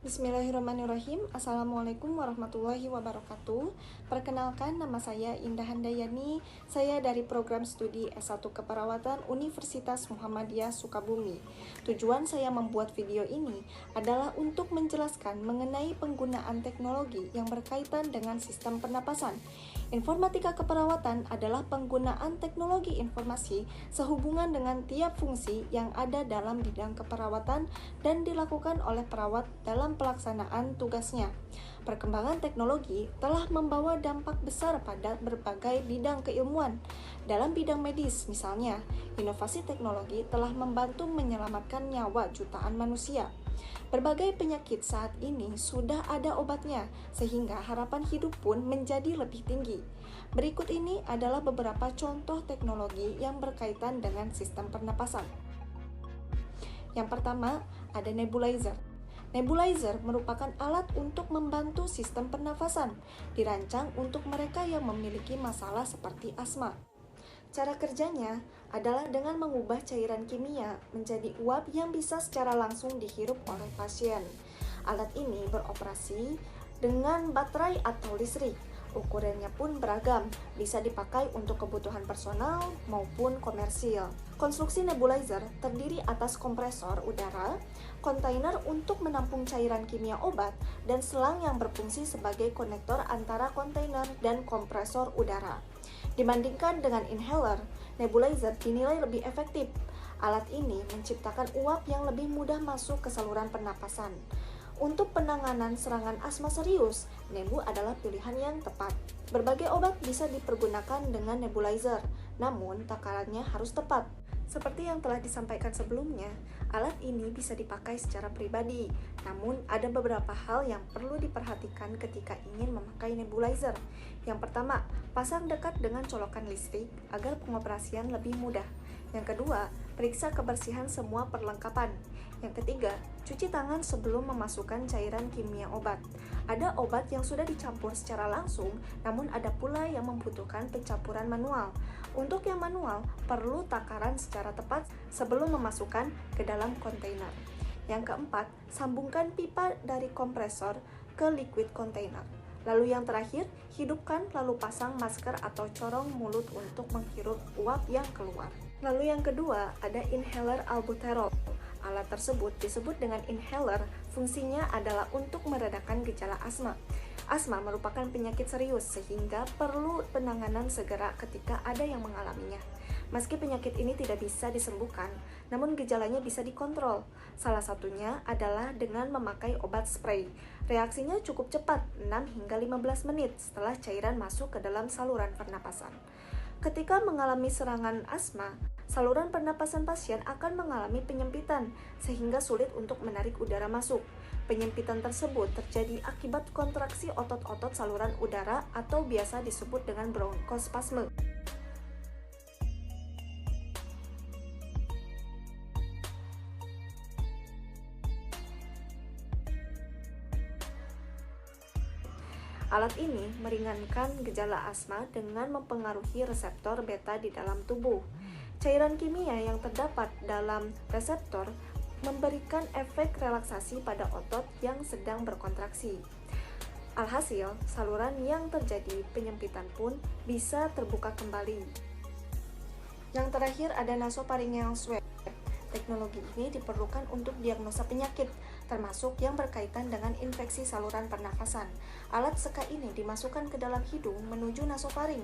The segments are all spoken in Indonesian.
Bismillahirrahmanirrahim. Assalamualaikum warahmatullahi wabarakatuh. Perkenalkan, nama saya Indah Handayani. Saya dari program studi S1 Keperawatan Universitas Muhammadiyah Sukabumi. Tujuan saya membuat video ini adalah untuk menjelaskan mengenai penggunaan teknologi yang berkaitan dengan sistem pernapasan. Informatika keperawatan adalah penggunaan teknologi informasi sehubungan dengan tiap fungsi yang ada dalam bidang keperawatan dan dilakukan oleh perawat dalam pelaksanaan tugasnya. Perkembangan teknologi telah membawa dampak besar pada berbagai bidang keilmuan. Dalam bidang medis misalnya, inovasi teknologi telah membantu menyelamatkan nyawa jutaan manusia. Berbagai penyakit saat ini sudah ada obatnya, sehingga harapan hidup pun menjadi lebih tinggi. Berikut ini adalah beberapa contoh teknologi yang berkaitan dengan sistem pernapasan. Yang pertama, ada nebulizer. Nebulizer merupakan alat untuk membantu sistem pernafasan, dirancang untuk mereka yang memiliki masalah seperti asma. Cara kerjanya adalah dengan mengubah cairan kimia menjadi uap yang bisa secara langsung dihirup oleh pasien. Alat ini beroperasi dengan baterai atau listrik. Ukurannya pun beragam, bisa dipakai untuk kebutuhan personal maupun komersil. Konstruksi nebulizer terdiri atas kompresor udara, kontainer untuk menampung cairan kimia obat, dan selang yang berfungsi sebagai konektor antara kontainer dan kompresor udara. Dibandingkan dengan inhaler, nebulizer dinilai lebih efektif. Alat ini menciptakan uap yang lebih mudah masuk ke saluran pernapasan. Untuk penanganan serangan asma serius, nebu adalah pilihan yang tepat. Berbagai obat bisa dipergunakan dengan nebulizer, namun takarannya harus tepat. Seperti yang telah disampaikan sebelumnya, alat ini bisa dipakai secara pribadi, namun ada beberapa hal yang perlu diperhatikan ketika ingin memakai nebulizer. Yang pertama, pasang dekat dengan colokan listrik agar pengoperasian lebih mudah. Yang kedua, periksa kebersihan semua perlengkapan. Yang ketiga, cuci tangan sebelum memasukkan cairan kimia obat. Ada obat yang sudah dicampur secara langsung, namun ada pula yang membutuhkan pencampuran manual. Untuk yang manual, perlu takaran secara tepat sebelum memasukkan ke dalam kontainer. Yang keempat, sambungkan pipa dari kompresor ke liquid container. Lalu yang terakhir, hidupkan lalu pasang masker atau corong mulut untuk menghirup uap yang keluar. Lalu yang kedua, ada inhaler albuterol. Alat tersebut disebut dengan inhaler, fungsinya adalah untuk meredakan gejala asma. Asma merupakan penyakit serius sehingga perlu penanganan segera ketika ada yang mengalaminya. Meski penyakit ini tidak bisa disembuhkan, namun gejalanya bisa dikontrol. Salah satunya adalah dengan memakai obat spray. Reaksinya cukup cepat, 6 hingga 15 menit setelah cairan masuk ke dalam saluran pernapasan. Ketika mengalami serangan asma, saluran pernapasan pasien akan mengalami penyempitan sehingga sulit untuk menarik udara masuk. Penyempitan tersebut terjadi akibat kontraksi otot-otot saluran udara atau biasa disebut dengan bronkospasme. Alat ini meringankan gejala asma dengan mempengaruhi reseptor beta di dalam tubuh. Cairan kimia yang terdapat dalam reseptor memberikan efek relaksasi pada otot yang sedang berkontraksi. Alhasil, saluran yang terjadi penyempitan pun bisa terbuka kembali. Yang terakhir ada nasopharyngeal swab. Teknologi ini diperlukan untuk diagnosa penyakit, termasuk yang berkaitan dengan infeksi saluran pernafasan. Alat seka ini dimasukkan ke dalam hidung menuju nasofaring.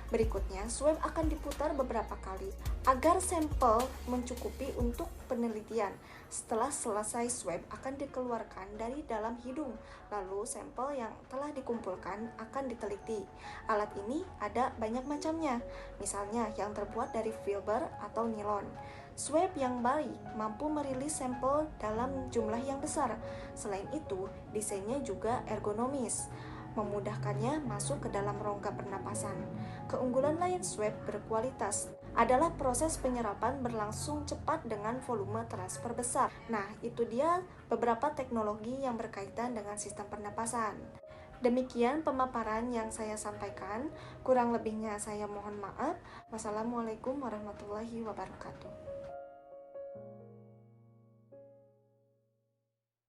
Berikutnya, swab akan diputar beberapa kali agar sampel mencukupi untuk penelitian. Setelah selesai swab akan dikeluarkan dari dalam hidung, lalu sampel yang telah dikumpulkan akan diteliti. Alat ini ada banyak macamnya, misalnya yang terbuat dari fiber atau nilon. Swab yang baik mampu merilis sampel dalam jumlah yang besar. Selain itu, desainnya juga ergonomis, memudahkannya masuk ke dalam rongga pernapasan. Keunggulan lain swab berkualitas adalah proses penyerapan berlangsung cepat dengan volume transfer besar. Nah, itu dia beberapa teknologi yang berkaitan dengan sistem pernapasan. Demikian pemaparan yang saya sampaikan. Kurang lebihnya saya mohon maaf. Wassalamualaikum warahmatullahi wabarakatuh.